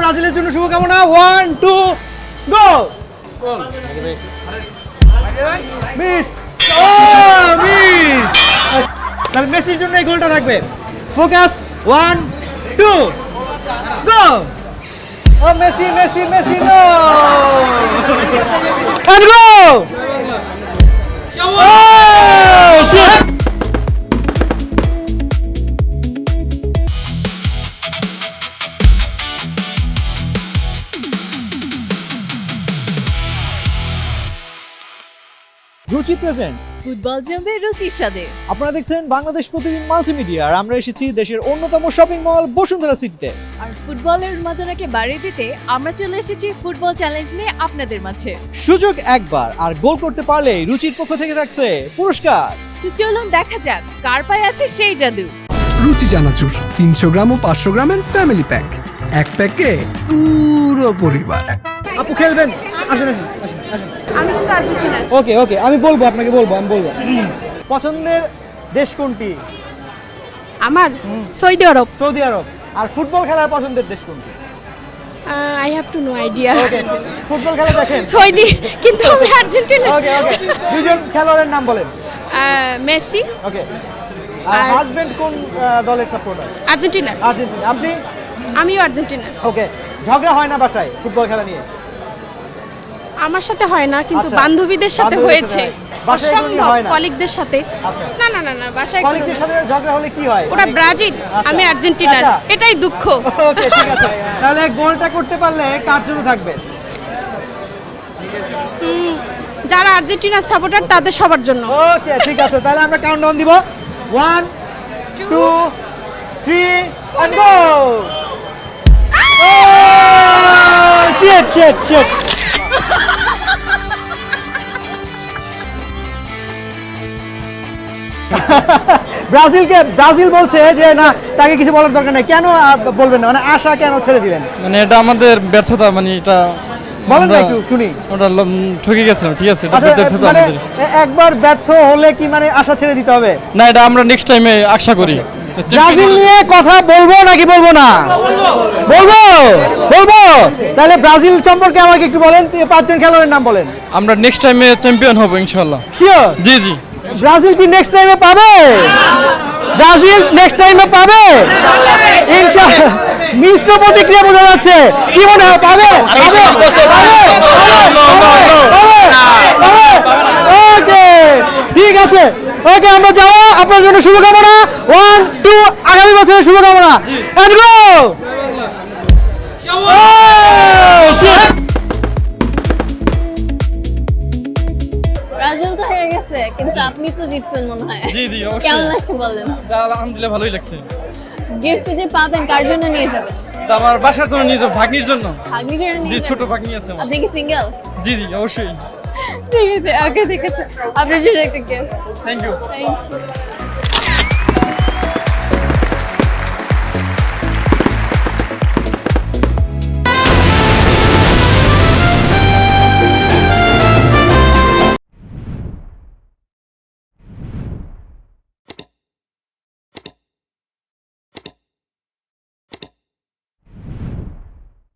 ব্রাজিলের জন্য শুভকামনা। 1 2 গো। Miss, miss. তাহলে মেসির জন্য এই গোলটা থাকবে। Focus, 1 2 go. Oh Messi, Messi, Messi, no. And go! Oh, shit! Ruchi presents football জমবে রুচির সাথে। আপনারা দেখছেন বাংলাদেশ প্রতিদিন মাল্টিমিডিয়া, আর আমরা এসেছি দেশের অন্যতম শপিং মল বসুন্ধরা সিটিতে। আর ফুটবলের উন্মাদনাকে বাড়িয়ে দিতে আমরা চলে এসেছি ফুটবল চ্যালেঞ্জ নিয়ে আপনাদের মাঝে। সুযোগ একবার, আর গোল করতে পারলে রুচির পক্ষ থেকে থাকছে পুরস্কার। তো চলুন দেখা যাক কার পায়ে আছে সেই জাদু। রুচি চানাচুর 300 গ্রাম ও 500 গ্রামের ফ্যামিলি প্যাক, এক প্যাকে পুরো পরিবার। আপু খেলবেন? আসেন আসেন আসেন আসেন। আমি কিন্তু আর্জেন্টিনা। ওকে ওকে, আমি বলবো, আপনাকে বলবো, আমি বলবো। পছন্দের দেশ কোনটি? আমার সৌদি আরব। সৌদি আরব। আর ফুটবল খেলার পছন্দের দেশ কোনটি? I have to know idea. Okay, football খেলা দেখেন? সৌদি, কিন্তু আমি আর্জেন্টিনা। ওকে ওকে, দুজন খেলোয়াড়ের নাম বলেন। মেসি। ওকে। আর আর- হাজবেন্ড কোন দলের সাপোর্টার? আর্জেন্টিনা। আর্জেন্টিনা। আপনি? আমিও আর্জেন্টিনা। ওকে। ঝগড়া হয় না বাসায় ফুটবল খেলা নিয়ে? আমার সাথে হয় না, কিন্তু আচ্ছা, বান্ধবীদের সাথে বান্ধবীদের হয়েছে। সাথে হয়। বাসায় এগুলো অসম্ভব, হয় না? কলিগদের সাথে। আচ্ছা। না না না না, বাসায় কোনো কলিগদের না। সাথে ঝগড়া হলে কি হয়? ওরা ব্রাজিল, আমি আচ্ছা। আর্জেন্টিনার, আচ্ছা। এটাই দুঃখ। ওকে, ঠিক আছে। তাহলে গোলটা করতে পারলে কার জন্য থাকবে? যারা আর্জেন্টিনার সাপোর্টার তাদের সবার জন্য। ওকে, ঠিক আছে। তাহলে আমরা কাউন্টডাউন দিব। 1 2 3 and go! Oh, shit, shit, shit. Brazil বলছে যে না, তাকে কিছু বলার দরকার নেই। কেন বলবেন না? মানে আশা কেন ছেড়ে দিলেন? মানে এটা আমাদের ব্যর্থতা, মানে এটা বলেন না, আমরা- একটু শুনি। ওটা ঠকে গেছিলাম, ঠিক আছে, এটা আচ্ছা, ব্যর্থতা মানে আমাদের। একবার ব্যর্থ হলে কি মানে আশা ছেড়ে দিতে হবে? না, এটা আমরা নেক্সট টাইমে আশা করি। ব্রাজিল নিয়ে কথা বলবো নাকি বলবো না? বলবো, বলবো। তাহলে ব্রাজিল সম্পর্কে আমাকে একটু বলেন, 5 জন খেলোয়াড়ের নাম বলেন। আমরা নেক্সট টাইমে চ্যাম্পিয়ন হব ইনশাআল্লাহ। শিওর? জি জি। ব্রাজিল কি নেক্সট টাইমে পাবে? ব্রাজিল নেক্সট টাইমে পাবে ইনশাআল্লাহ। মিশ্র প্রতিক্রিয়া বোঝা যাচ্ছে। কি মনে হয়, পাবে? ওকে, ঠিক আছে। ওকে, আমরা যাবো। আপনার জন্য শুভকামনা। 1 2, আগামী বছরের শুভকামনা। And go! ব্রাজিল তো হেরে গেছে, কিন্তু আপনি তো জিতছেন মনে হয়। জি জি, অবশ্যই। কেমন লাগছে বলেন? আলহামদুলিল্লাহ, ভালোই লাগছে। গিফট যে পাবেন কার জন্য নিয়ে যাবেন? এটা আমার বাসার জন্য নিয়ে যাবো, ভাগ্নির জন্য। ভাগ্নির জন্য জি, নিয়ে ছোট যাবেন? ভাগ্নি আছে আমার। আপনি কি সিঙ্গেল? জি জি, অবশ্যই। ঠিক আছে, ওকে, ঠিক আছে। আপনার জন্য একটা gift. Thank you. Thank you.